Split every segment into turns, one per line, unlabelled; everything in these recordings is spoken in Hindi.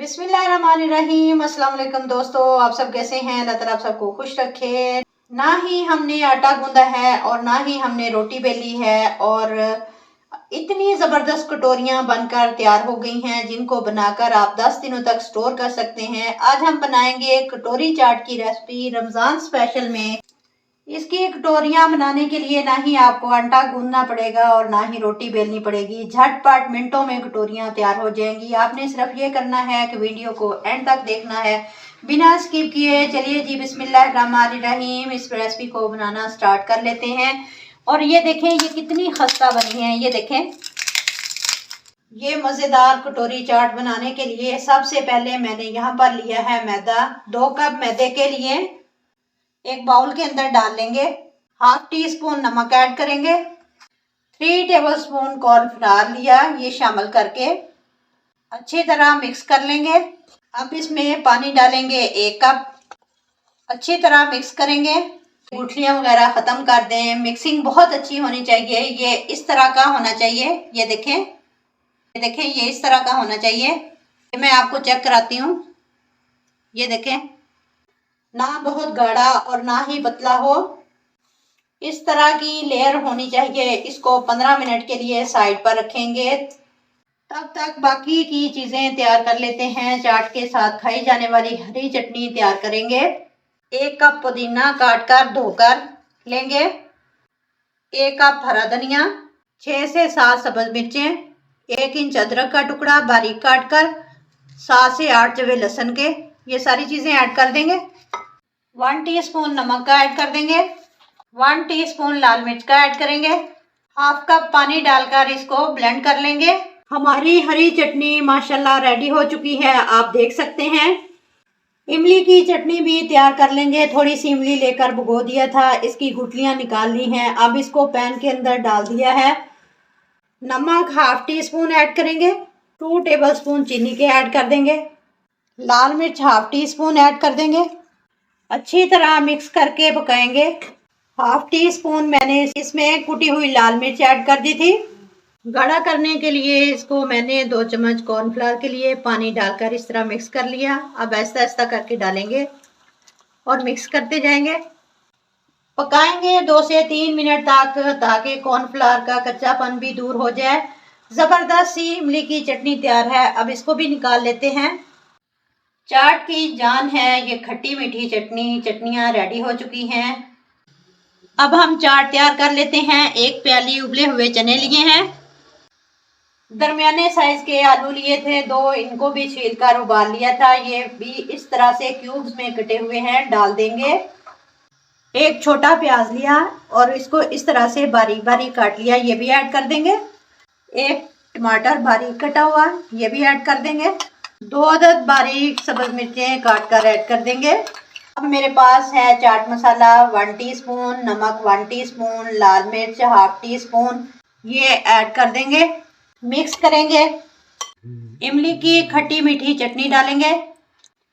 बिस्मिल्लाहिर्रहमानिर्रहीम। अस्सलाम वालेकुम दोस्तों, आप सब कैसे हैं? अल्लाह ताला आप सबको खुश रखे। ना ही हमने आटा गूंदा है और ना ही हमने रोटी बेली है और इतनी ज़बरदस्त कटोरियां बनकर तैयार हो गई हैं जिनको बनाकर आप 10 दिनों तक स्टोर कर सकते हैं। आज हम बनाएंगे कटोरी चाट की रेसिपी रमज़ान स्पेशल में। इसकी कटोरियां बनाने के लिए ना ही आपको आटा गूंदना पड़ेगा और ना ही रोटी बेलनी पड़ेगी। झटपट मिनटों में कटोरियां तैयार हो जाएंगी। आपने सिर्फ ये करना है कि वीडियो को एंड तक देखना है बिना स्किप किए। चलिए जी, बिस्मिल्लाहिर्रहमानिर्रहीम, इस रेसिपी को बनाना स्टार्ट कर लेते हैं। और ये देखें, ये कितनी खस्ता बनी है। ये देखें, ये मज़ेदार कटोरी चाट बनाने के लिए सबसे पहले मैंने यहाँ पर लिया है मैदा। 2 कप मैदे के लिए एक बाउल के अंदर डाल लेंगे। हाफ टी स्पून नमक ऐड करेंगे। 3 टेबलस्पून कॉर्नफ्लावर लिया, ये शामिल करके अच्छी तरह मिक्स कर लेंगे। अब इसमें पानी डालेंगे 1 कप। अच्छी तरह मिक्स करेंगे। गुठलियां वगैरह ख़त्म कर दें। मिक्सिंग बहुत अच्छी होनी चाहिए। ये इस तरह का होना चाहिए। ये देखें, ये इस तरह का होना चाहिए। ये मैं आपको चेक कराती हूँ। ये देखें, ना बहुत गाढ़ा और ना ही पतला हो, इस तरह की लेयर होनी चाहिए। इसको 15 मिनट के लिए साइड पर रखेंगे। तब तक बाकी की चीज़ें तैयार कर लेते हैं। चाट के साथ खाई जाने वाली हरी चटनी तैयार करेंगे। 1 कप पुदीना काट कर धोकर लेंगे। 1 कप हरा धनिया, 6 से 7 सब्ज मिर्चें, 1 इंच अदरक का टुकड़ा बारीक काट कर, 7 से 8 जवे लहसुन के, ये सारी चीज़ें ऐड कर देंगे। 1 टीस्पून नमक का ऐड कर देंगे। 1 टीस्पून लाल मिर्च का ऐड करेंगे। हाफ कप पानी डालकर इसको ब्लेंड कर लेंगे। हमारी हरी चटनी माशाल्लाह रेडी हो चुकी है, आप देख सकते हैं। इमली की चटनी भी तैयार कर लेंगे। थोड़ी सी इमली लेकर भिगो दिया था, इसकी गुठलियां निकाल ली हैं। अब इसको पैन के अंदर डाल दिया है। नमक हाफ टी स्पून ऐड करेंगे। 2 टेबलस्पून चीनी के ऐड कर देंगे। लाल मिर्च हाफ टी स्पून ऐड कर देंगे। अच्छी तरह मिक्स करके पकाएंगे। हाफ टी स्पून मैंने इसमें कुटी हुई लाल मिर्च ऐड कर दी थी। गाढ़ा करने के लिए इसको मैंने 2 चम्मच कॉर्नफ्लावर के लिए पानी डालकर इस तरह मिक्स कर लिया। अब ऐसा ऐसा करके डालेंगे और मिक्स करते जाएंगे। पकाएंगे 2 से 3 मिनट तक ताकि कॉर्नफ्लावर का कच्चापन भी दूर हो जाए। ज़बरदस्त सी इमली की चटनी तैयार है। अब इसको भी निकाल लेते हैं। चाट की जान है ये खट्टी मीठी चटनियाँ रेडी हो चुकी हैं। अब हम चाट तैयार कर लेते हैं। 1 प्याली उबले हुए चने लिए हैं। दरमियाने साइज के आलू लिए थे 2, इनको भी छील कर उबाल लिया था। ये भी इस तरह से क्यूब्स में कटे हुए हैं, डाल देंगे। 1 छोटा प्याज लिया और इसको इस तरह से बारीक बारीक काट लिया, ये भी ऐड कर देंगे। 1 टमाटर बारीक कटा हुआ, ये भी ऐड कर देंगे। 2 अदद बारीक सब्ज मिर्चें काट कर ऐड कर देंगे। अब मेरे पास है चाट मसाला 1 टीस्पून, नमक 1 टीस्पून, लाल मिर्च हाफ टी स्पून, ये ऐड कर देंगे। मिक्स करेंगे। इमली की खट्टी मीठी चटनी डालेंगे।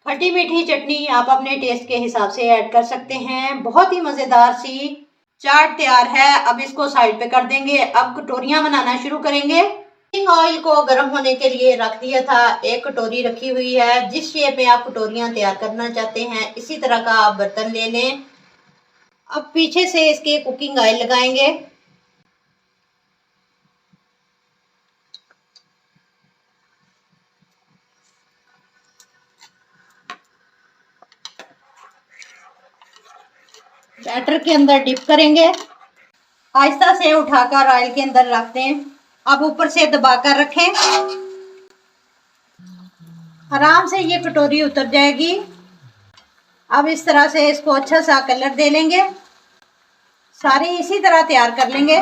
खट्टी मीठी चटनी आप अपने टेस्ट के हिसाब से ऐड कर सकते हैं। बहुत ही मज़ेदार सी चाट तैयार है। अब इसको साइड पे कर देंगे। अब कटोरियां बनाना शुरू करेंगे। ऑयल को गर्म होने के लिए रख दिया था। 1 कटोरी रखी हुई है। जिस शेप में आप कटोरियां तैयार करना चाहते हैं इसी तरह का आप बर्तन ले लें। अब पीछे से इसके कुकिंग ऑयल लगाएंगे। बैटर के अंदर डिप करेंगे। आहिस्ता से उठाकर ऑयल के अंदर रख दें। अब ऊपर से दबाकर रखें। आराम से ये कटोरी उतर जाएगी। अब इस तरह से इसको अच्छा सा कलर दे लेंगे। सारी इसी तरह तैयार कर लेंगे।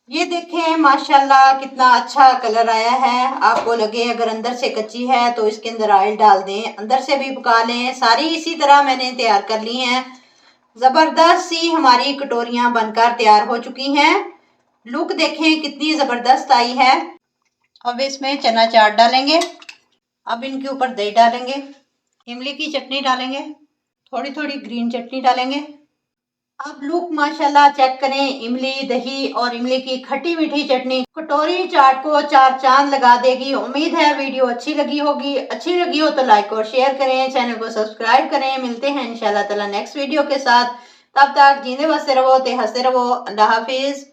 ये देखें माशाल्लाह कितना अच्छा कलर आया है। आपको लगे अगर अंदर से कच्ची है तो इसके अंदर ऑयल डाल दें, अंदर से भी पका लें। सारी इसी तरह मैंने तैयार कर ली हैं। ज़बरदस्त सी हमारी कटोरियां बनकर तैयार हो चुकी हैं। लुक देखें कितनी ज़बरदस्त आई है। अब इसमें चना चाट डालेंगे। अब इनके ऊपर दही डालेंगे। इमली की चटनी डालेंगे। थोड़ी थोड़ी ग्रीन चटनी डालेंगे। आप लुक माशाल्लाह चेक करें, इमली दही और इमली की खट्टी मीठी चटनी कटोरी चाट को चार चांद लगा देगी। उम्मीद है वीडियो अच्छी लगी होगी। अच्छी लगी हो तो लाइक और शेयर करें, चैनल को सब्सक्राइब करें। मिलते हैं इंशाल्लाह ताला नेक्स्ट वीडियो के साथ। तब तक जीने बसते रहो, ते हंसते रहो। अल्लाह हाफिज।